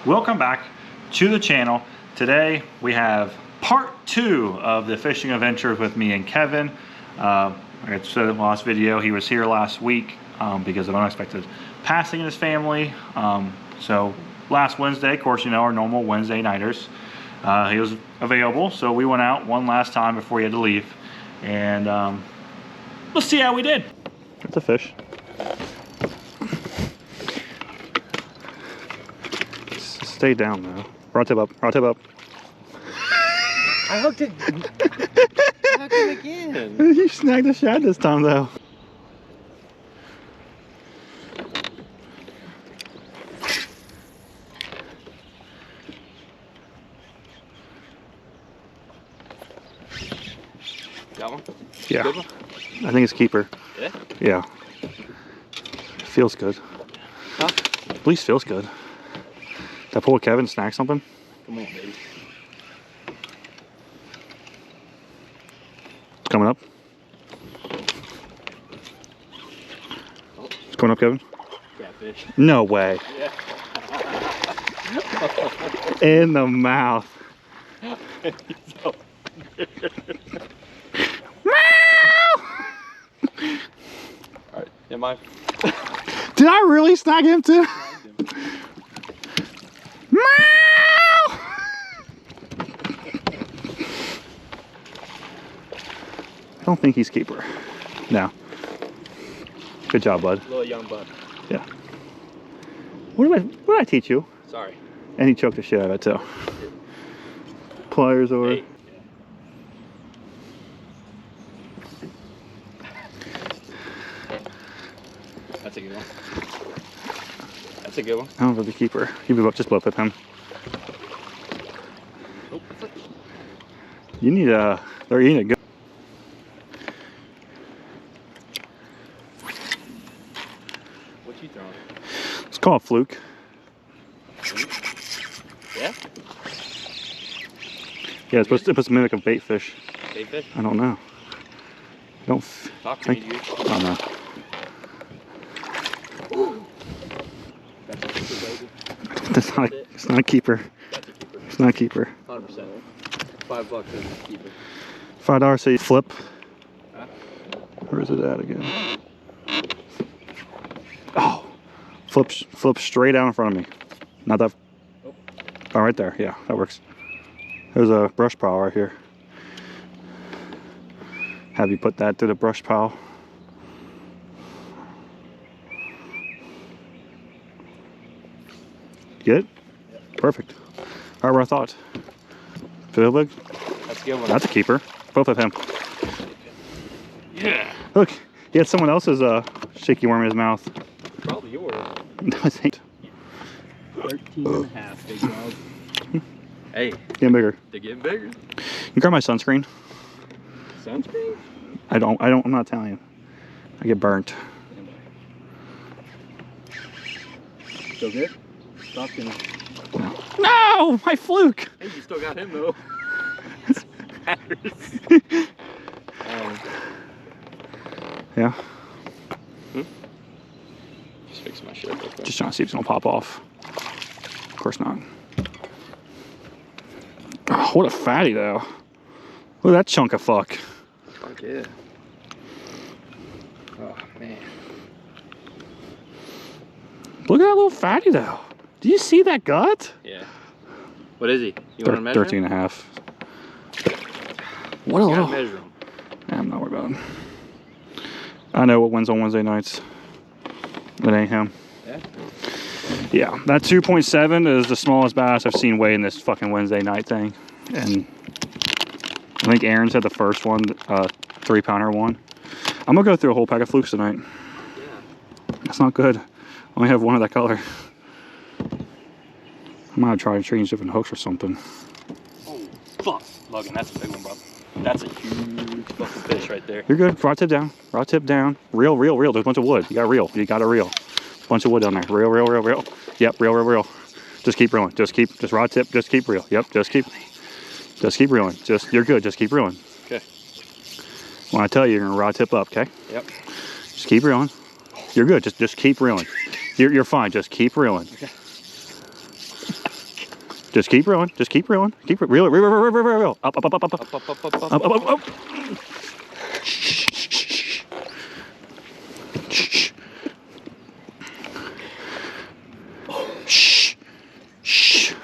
Welcome back to the channel. Today we have part 2 of the fishing adventures with me and Kevin. Like I said in the last video, he was here last week because of unexpected passing in his family. So last Wednesday, of course, you know, our normal Wednesday nighters, he was available, so we went out one last time before he had to leave, and let's see how we did. It's a fish. Stay down though. Rod tip up. Rod tip up. I hooked it. I hooked it again. You snagged the shad this time though. Got one? Yeah. Good one? I think it's keeper. Yeah? Yeah. Feels good. Huh? At least feels good. Did I pull a Kevin, snag something? Come on, baby. It's coming up. Oh. It's coming up, Kevin. Catfish. No way. Yeah. In the mouth. Alright, am I? Did I really snag him too? I don't think he's keeper. No. Good job, bud. Little young bud. Yeah. What did I teach you? Sorry. And he choked the shit out of it too. Pliers over. Hey. That's a good one. That's a good one. I don't know the keeper. You just blow up him. Oh, You need a. There, you need a good. what you throwing? It's called a fluke. Yeah? Yeah, it's supposed to mimic a bait fish. Bait fish? I don't know. Don't Talk to me, think. dude. I don't know. That's a keeper, baby. It's not a keeper. That's a keeper. It's not a keeper. 100%. $5 is a keeper. $5 say flip. Huh? Where is it at again? Oh, flip straight out in front of me. Not that. Oh. Oh, right there. Yeah, that works. There's a brush pile right here. Have you put that to the brush pile? Get it? Yep. Perfect. All right, where I thought. Feel big? That's a good one. That's a keeper. Both of him. Yeah. Look, he had someone else's shaky worm in his mouth. Probably yours. No, it ain't. 13 and a half, big dog. Hey, Getting bigger. they're getting bigger. You grab my sunscreen? Sunscreen? I'm not Italian. I get burnt. Still good? Talk to me. No, my fluke. Hey, you still got him though. Yeah. Just fixing my shit real quick. Just trying to see if it's gonna pop off. Of course not. Oh, what a fatty though. Look at that chunk of fuck. Fuck yeah. Oh man. Look at that little fatty though. Do you see that gut? Yeah. What is he? You want to measure 13 him? and a half. What a You little. gotta measure him. I'm not worried about him. I know what wins on Wednesday nights. It ain't him. Yeah. Yeah, that 2.7 is the smallest bass I've seen weigh in this fucking Wednesday night thing. And I think Aaron said the first one, 3-pounder one. I'm gonna go through a whole pack of flukes tonight. Yeah. That's not good. I only have one of that color. I'm gonna try to change different hooks or something. Oh, fuck. Logan, that's a big one, bro. That's a huge fucking fish right there. You're good. Rod tip down. Rod tip down. Reel, reel, reel. There's a bunch of wood. You got to reel. You got to reel. Bunch of wood down there. Reel, reel, reel, reel. Yep, reel, reel, reel. Just keep reeling. Just rod tip. Just keep reel. Yep, just keep reeling. You're good. Just keep reeling. Okay. When I tell you, you're gonna rod tip up, okay? Yep. Just keep reeling. You're good. Just keep reeling. You're fine. Just keep reeling. Okay. Just keep reeling. Just keep reeling. Keep reel it. Reel. Up. Up. Shh. Shh. Shh.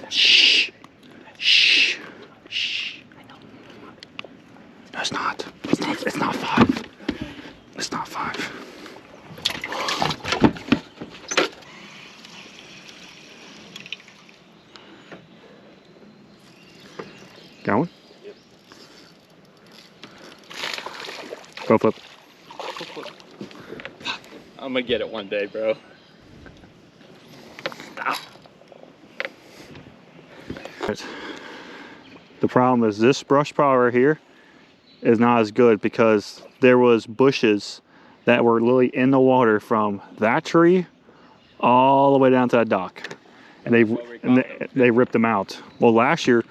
Shh. Shh. Shh. Shh. No, it's not. It's not 5. It's not 5. Going? Yep. Go flip. I'm gonna get it one day, bro. Stop. The problem is this brush pile right here is not as good because there was bushes that were literally in the water from that tree all the way down to that dock, and they ripped them out. Well, last year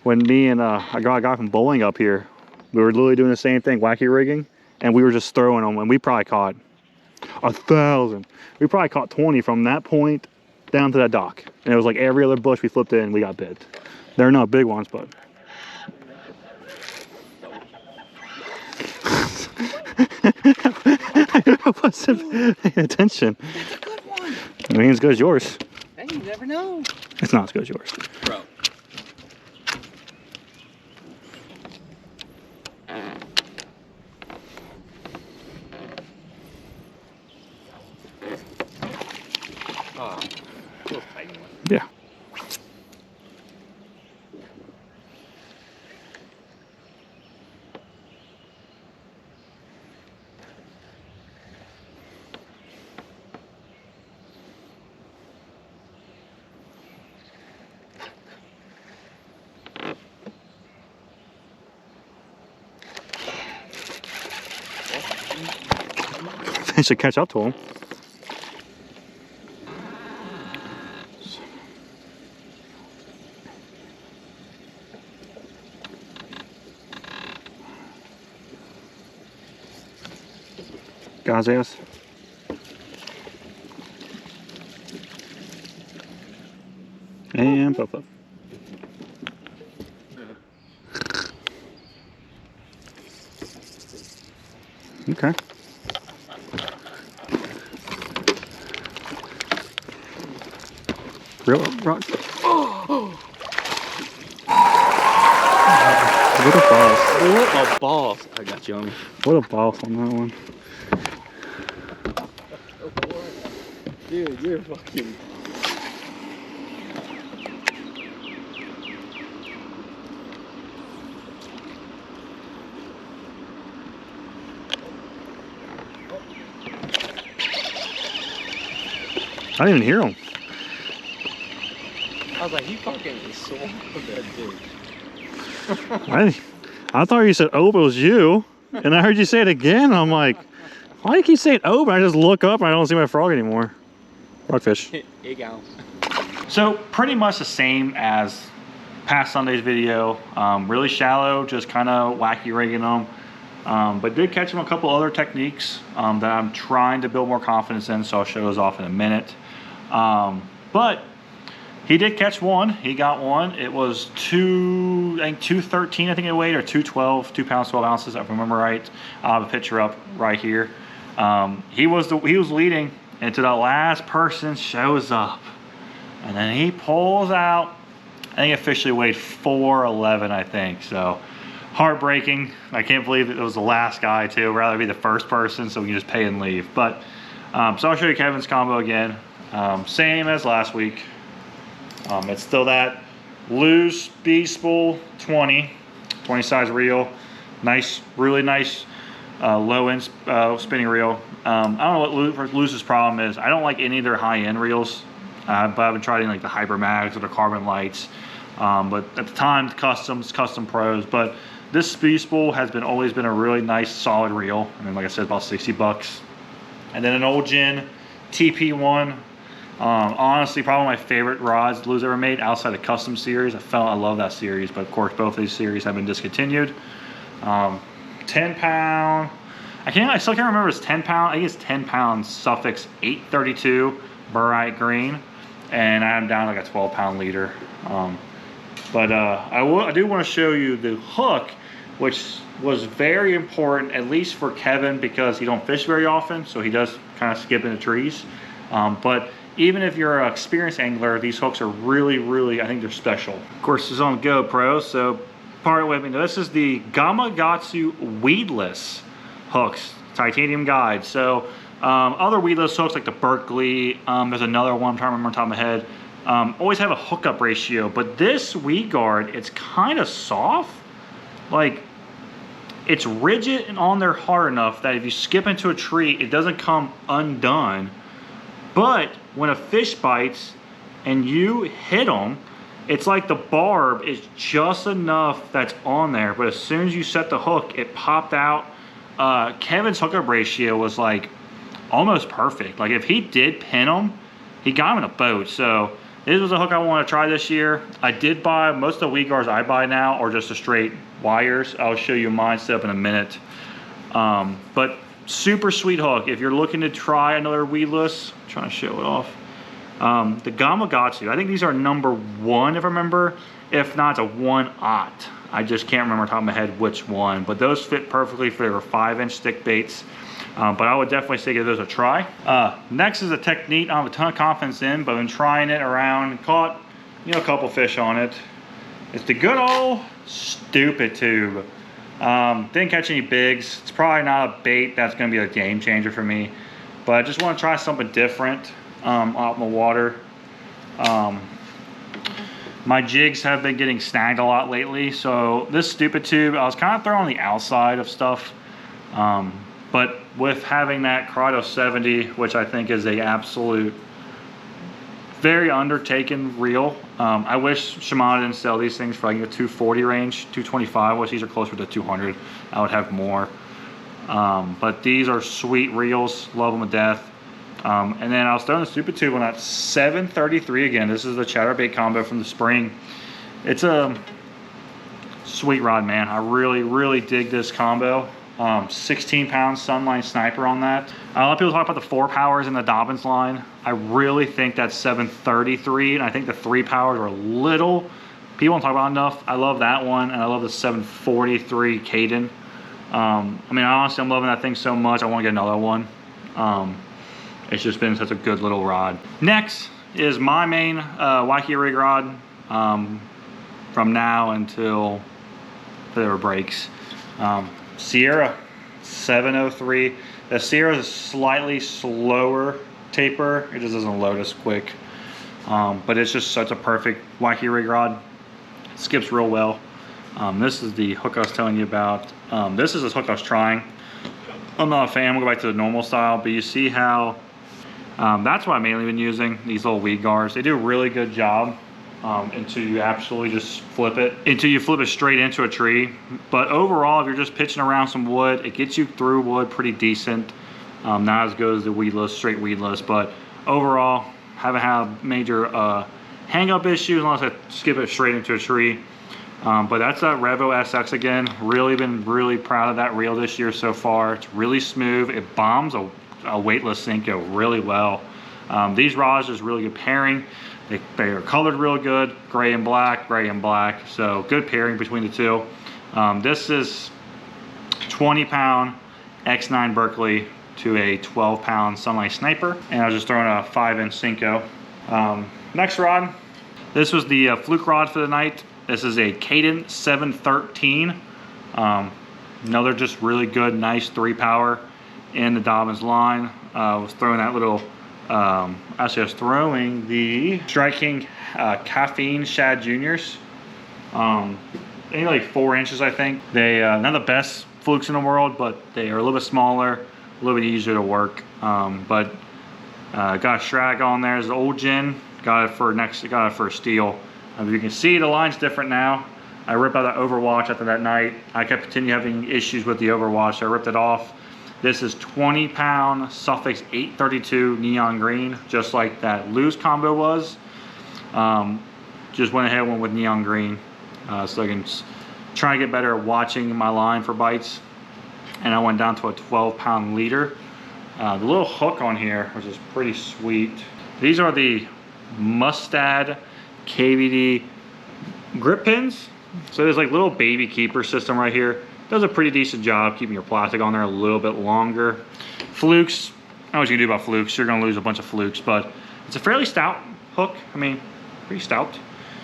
when me and a guy from bowling up here, we were literally doing the same thing, wacky rigging, and we were just throwing them, and we probably caught 1,000. We probably caught 20 from that point down to that dock, and it was like every other bush we flipped in, we got bit. They're not big ones, but I wasn't paying attention. It's a good one. I mean, as good as yours. Hey, you never know. It's not as good as yours. Bro. Oh, little tiny one. Yeah. They should catch up to him. God's ass. And puff up. Okay. Real rock. Oh! What a boss. What a boss. I got you on me. What a boss on that one. Dude, you're fucking... I didn't even hear him. I was like, he fucking is so that dude. I thought you said, oh, it was you. And I heard you say it again. I'm like, why do you keep saying oh? I just look up and I don't see my frog anymore. Rockfish. Here you go. So pretty much the same as past Sunday's video. Really shallow, just kind of wacky rigging them. But did catch him a couple other techniques that I'm trying to build more confidence in, so I'll show those off in a minute. But he did catch one. He got one. It was 213, I think it weighed, or 212, 2 pounds 12 ounces, if I remember right. I'll have a picture up right here. He was leading until the last person shows up, and then he pulls out. I think it officially weighed 411, I think. So heartbreaking. I can't believe it was the last guy too. I'd rather be the first person so we can just pay and leave. But so I'll show you Kevin's combo again. Same as last week. It's still that loose B-spool 20 size reel. Nice, really nice low end spinning reel. I don't know what Loose's problem is. I don't like any of their high end reels, but I haven't tried any like the Hyper Mags or the Carbon Lights. But at the time, custom pros. But this B-spool has always been a really nice solid reel. And then, like I said, about 60 bucks. And then an old Gin TP1. Honestly, probably my favorite rods Lou's ever made outside the custom series. I love that series, but of course both of these series have been discontinued. 10 pound, I still can't remember if it's 10 pound, I think it's 10 pound Suffix 832 bright green, and I'm down like a 12-pound leader. I do want to show you the hook, which was very important, at least for Kevin, because he don't fish very often, so he does kind of skip into trees. But even if you're an experienced angler, these hooks are really, I think they're special. Of course, this is on GoPro, so part with me. This is the Gamakatsu weedless hooks, titanium guide. So other weedless hooks like the Berkeley, there's another one I'm trying to remember on top of my head, always have a hookup ratio, but this weed guard, it's kind of soft. Like, it's rigid and on there hard enough that if you skip into a tree, it doesn't come undone. But when a fish bites and you hit them, it's like the barb is just enough that's on there, but as soon as you set the hook, it popped out. Kevin's hookup ratio was like almost perfect. Like if he did pin them, he got him in a boat. So this was a hook I want to try this year. I did buy, most of the weed guards I buy now are just the straight wires. I'll show you mine set up in a minute. But super sweet hook. If you're looking to try another weedless, I'm trying to show it off. The Gamakatsu, I think these are #1 if I remember. If not, it's a 1/0. I just can't remember off the top of my head which one. But those fit perfectly for their 5-inch stick baits. But I would definitely say give those a try. Next is a technique I don't have a ton of confidence in, but I've been trying it around, caught a couple fish on it. It's the good old stupid tube. Didn't catch any bigs. It's probably not a bait that's going to be a game changer for me, but I just want to try something different out in the water. My jigs have been getting snagged a lot lately, so this stupid tube, I was kind of throwing on the outside of stuff, but with having that Corrado 70, which I think is a absolute very undertaken reel. I wish Shimano didn't sell these things for like the 240 range, 225, which these are closer to 200. I would have more. But these are sweet reels, love them to death. And then I was throwing the stupid tube on that 733 again. This is the chatterbait combo from the spring. It's a sweet rod, man. I really dig this combo. 16-pound Sunline Sniper on that. A lot of people talk about the 4 powers in the Dobbins line. I really think that's 733, and I think the 3 powers are little. People don't talk about enough. I love that one, and I love the 743 Caden. I mean, honestly, I'm loving that thing so much, I want to get another one. It's just been such a good little rod. Next is my main Waikiki rig rod from now until there are breaks. Sierra 703. The Sierra is a slightly slower taper. It just doesn't load as quick. But it's just such a perfect Waikiki rig rod. It skips real well. This is the hook I was telling you about. This is the hook I was trying. I'm not a fan. We'll go back to the normal style, but you see how that's what I've mainly been using, these little weed guards. They do a really good job until you absolutely just flip it. Until you flip it straight into a tree. But overall, if you're just pitching around some wood, it gets you through wood pretty decent. Not as good as the weedless, straight weedless, but overall, haven't had major hang-up issues unless I skip it straight into a tree. But that's that Revo SX again. Been really proud of that reel this year so far. It's really smooth. It bombs a weightless Senko really well. These rods is really good pairing. They are colored real good, gray and black, so good pairing between the two. This is 20-pound X9 Berkeley to a 12-pound Sunlight Sniper, and I was just throwing a 5-inch Senko. Next rod, this was the fluke rod for the night. This is a Caden 713. Another just really good, nice 3-power in the Dobbins line. I was throwing that little, actually I was throwing the Strike King Caffeine Shad Juniors. They like 4 inches, I think. They not the best flukes in the world, but they are a little bit smaller, a little bit easier to work. But got a Shrag on there. It's an old gin. Got it for a steel. As you can see, the line's different now. I ripped out that Overwatch after that night. I kept continuing having issues with the Overwatch, so I ripped it off. This is 20-pound Suffix 832 neon green, just like that loose combo was. Just went ahead and went with neon green, so I can try to get better at watching my line for bites. And I went down to a 12-pound leader. The little hook on here, which is pretty sweet. These are the Mustad KVD grip pins. So there's like little baby keeper system right here. Does a pretty decent job keeping your plastic on there a little bit longer. Flukes, I don't know what you can do about flukes. You're gonna lose a bunch of flukes, but it's a fairly stout hook. I mean, pretty stout.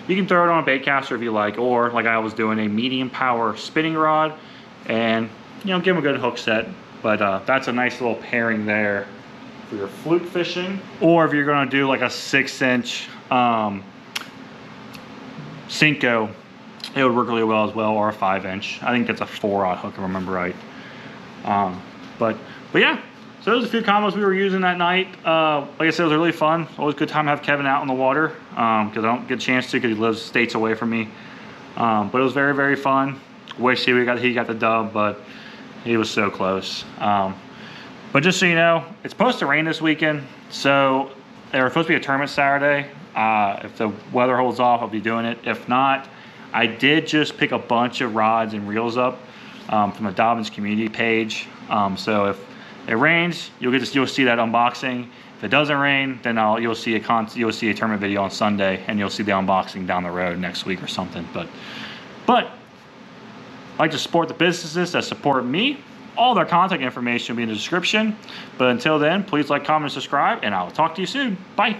You can throw it on a bait caster if you like, or like I was doing, a medium power spinning rod, and you know, give them a good hook set. But that's a nice little pairing there for your fluke fishing. Or if you're gonna do like a 6-inch Senko, it would work really well as well, or a 5-inch. I think that's a 4-aught hook if I remember right. But yeah, so those are a few combos we were using that night. Like I said, it was really fun. Always a good time to have Kevin out in the water, because I don't get a chance to, because he lives states away from me. But it was very, very fun. Wish he got the dub, but he was so close. But just so you know, it's supposed to rain this weekend, so there was supposed to be a tournament Saturday. If the weather holds off, I'll be doing it. If not, I did just pick a bunch of rods and reels up from the Dobbins community page. So if it rains, you'll see that unboxing. If it doesn't rain, then you'll see a tournament video on Sunday, and you'll see the unboxing down the road next week or something. But I like to support the businesses that support me. All their contact information will be in the description. But until then, please like, comment, and subscribe, and I'll talk to you soon. Bye.